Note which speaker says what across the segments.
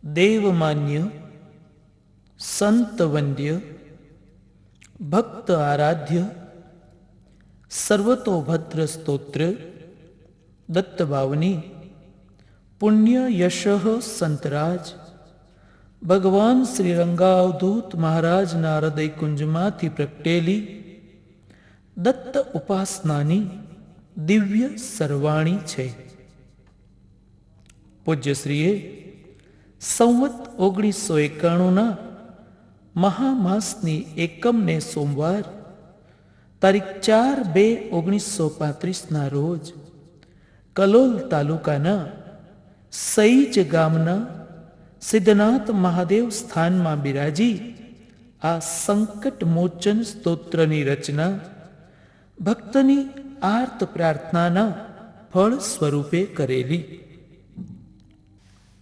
Speaker 1: દેવમાન્ય, સંતવંદ્ય, ભક્ત આરાધ્ય, સર્વતોભદ્ર સ્તોત્ર દત્તબાવની પુણ્ય યશઃ સંતરાજ ભગવાન શ્રી રંગાવધૂત મહારાજના હૃદય કુંજમાંથી પ્રગટેલી દત્ત ઉપાસનાની દિવ્ય સરવાણી છે. પૂજ્યશ્રીએ સંવત 1991ના મહામાસની એકમને સોમવાર તારીખ 4/2/1935ના રોજ કલોલ તાલુકાના સઈજ ગામના સિદ્ધનાથ મહાદેવ સ્થાનમાં બિરાજી આ સંકટ મોચન સ્તોત્રની રચના ભક્તની આર્ત પ્રાર્થનાના ફળ સ્વરૂપે કરેલી.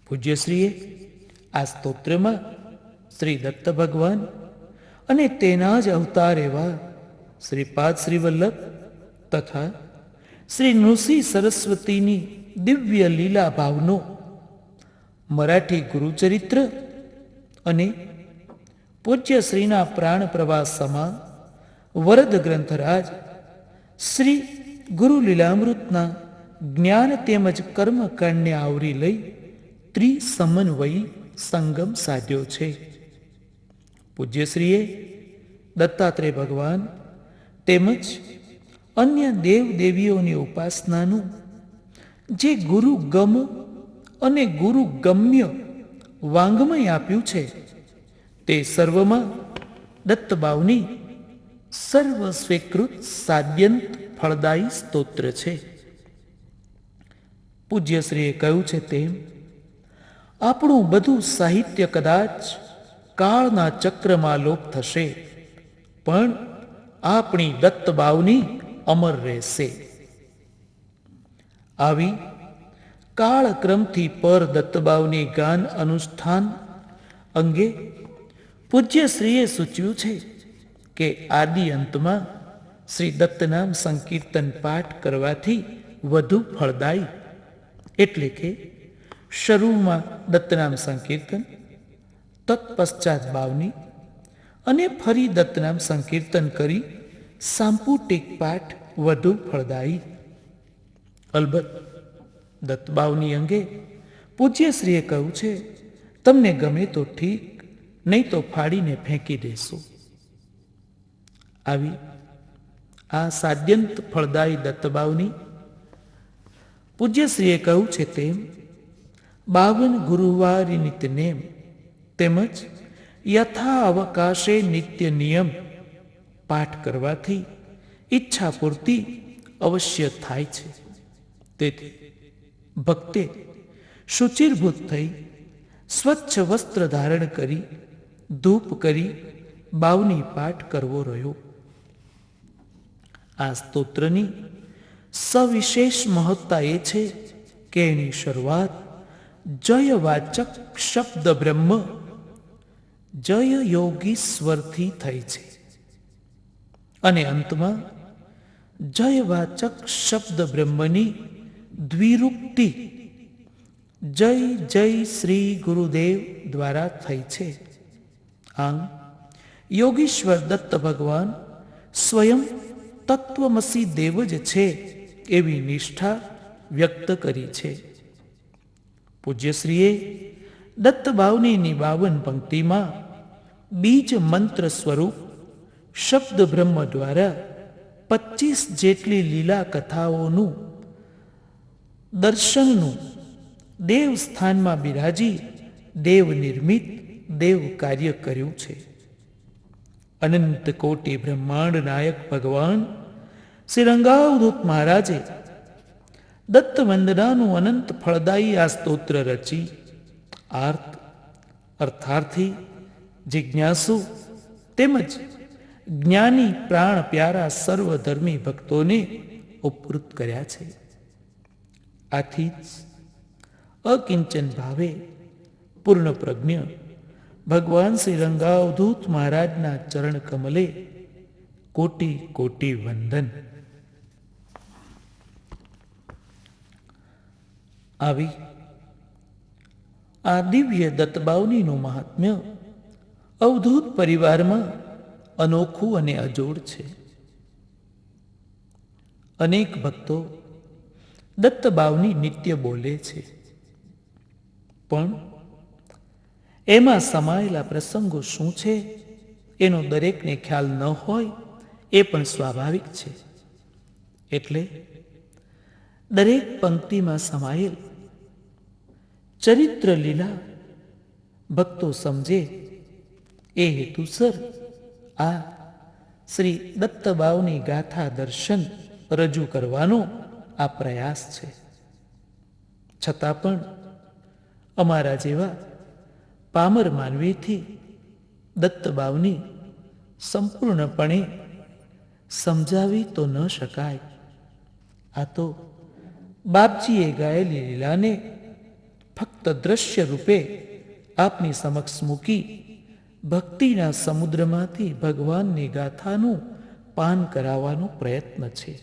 Speaker 1: પૂજ્યશ્રીએ આ સ્તોત્રમાં શ્રી દત્ત ભગવાન અને તેના જ અવતાર એવા શ્રીપાદ શ્રી વલ્લભ તથા શ્રી નૃસિંહ સરસ્વતીની દિવ્ય લીલા ભાવનો મરાઠી ગુરુચરિત્ર અને પૂજ્ય શ્રીના પ્રાણ પ્રવાસ સમા વરદ ગ્રંથરાજ શ્રી ગુરુ લીલામૃતના જ્ઞાન તેમજ કર્મકાંડને આવરી લઈ ત્રિસમન્વયી સંગમ સાધ્યો છે. પૂજ્યશ્રીએ દત્તાત્રેય ભગવાન તેમજ અન્ય દેવ દેવીઓની ઉપાસનાનું જે ગુરુ ગમ અને ગુરુ ગમ્ય વાંગ્મય આપ્યું છે તે સર્વમાં દત્તબાવની સર્વ સ્વીકૃત સાદ્યંત ફળદાયી સ્તોત્ર છે. પૂજ્યશ્રીએ કહ્યું છે તેમ આપણું બધું સાહિત્ય કદાચ કાળના ચક્રમાં લોપ થશે, પણ આપણી દત્તબાવની અમર રહેશે. આવી કાળક્રમથી પર દત્તબાવની ગાન અનુષ્ઠાન અંગે પૂજ્યશ્રીએ સૂચવ્યું છે કે આદિ અંતમાં શ્રી દત્તનામ સંકીર્તન પાઠ કરવાથી વધુ ફળદાયી, એટલે કે શરૂમાં દત્તનામ સંકીર્તન, તત્પશ્ચાત બાવની અને ફરી દત્તનામ સંકીર્તન કરી સાંપૂટિક પાઠ વધુ ફળદાયી. અલબત્ત દત્તબાવની અંગે પૂજ્યશ્રીએ કહ્યું છે, તમને ગમે તો ઠીક, નહીં તો ફાડીને ફેંકી દેશો. આવી આ સાદ્યંત ફળદાયી દત્તબાવની પૂજ્યશ્રીએ કહ્યું છે તેમ 52 ગુરુવારી નિત્યનેમ તેમજ યથા અવકાશે નિત્ય નિયમ પાઠ કરવાથી ઈચ્છા પૂર્તિ અવશ્ય થાય છે. તેથી ભક્તે શુચિર્ભૂત થઈ સ્વચ્છ વસ્ત્ર ધારણ કરી ધૂપ કરી બાવની પાઠ કરવો રહ્યો. આ સ્તોત્રની સવિશેષ મહત્તા એ છે કે એની શરૂઆત જયવાચક શબ્દ બ્રહ્મ જય યોગીશ્વરથી થઈ છે અને અંતમાં જયવાચક શબ્દ બ્રહ્મની દ્વિરૂક્તિ જય જય શ્રી ગુરુદેવ દ્વારા થઈ છે. આમ યોગીશ્વર દત્ત ભગવાન સ્વયં તત્વમસી દેવ જ છે એવી નિષ્ઠા વ્યક્ત કરી છે. પૂજ્યશ્રીએ દત્તબાવનીની 52 પંક્તિમાં બીજ મંત્ર સ્વરૂપ શબ્દ બ્રહ્મ દ્વારા 25 જેટલી લીલા કથાઓનું દર્શનનું દેવ સ્થાનમાં બિરાજી દેવ નિર્મિત દેવ કાર્ય કર્યું છે. અનંત કોટી બ્રહ્માંડ નાયક ભગવાન શ્રી રંગાવધૂત મહારાજે દત્ત વંદનાનું અનંત ફળદાયી આ સ્તોત્ર રચી આર્ત, અર્થાર્થી, જિજ્ઞાસુ તેમજ જ્ઞાની પ્રાણ પ્યારા સર્વધર્મી ભક્તોને ઉપકૃત કર્યા છે. આથી જ અકિંચન ભાવે પૂર્ણ પ્રજ્ઞ ભગવાન શ્રી રંગાવધૂત મહારાજના ચરણ કમલે કોટી કોટી વંદન. આવી આ દિવ્ય દત્તબાવનીનું મહાત્મ્ય અવધૂત પરિવારમાં અનોખું અને અજોડ છે. અનેક ભક્તો દત્તબાવની નિત્ય બોલે છે, પણ એમાં સમાયેલા પ્રસંગો શું છે એનો દરેકને ખ્યાલ ન હોય એ પણ સ્વાભાવિક છે. એટલે દરેક પંક્તિમાં સમાયેલ ચરિત્ર લીલા ભક્તો સમજે એ હેતુસર આ શ્રી દત્તબાવની ગાથા દર્શન રજૂ કરવાનો આ પ્રયાસ છે. છતાં પણ અમારા જેવા પામર માનવીથી દત્તબાવની સંપૂર્ણપણે સમજાવી તો ન શકાય. આ તો બાપજીએ ગાયેલી લીલાને ફક્ત દ્રશ્ય રૂપે આપની સમક્ષ મૂકી ભક્તિના સમુદ્રમાંથી ભગવાનની ગાથાનું પાન કરાવવાનો પ્રયત્ન છે.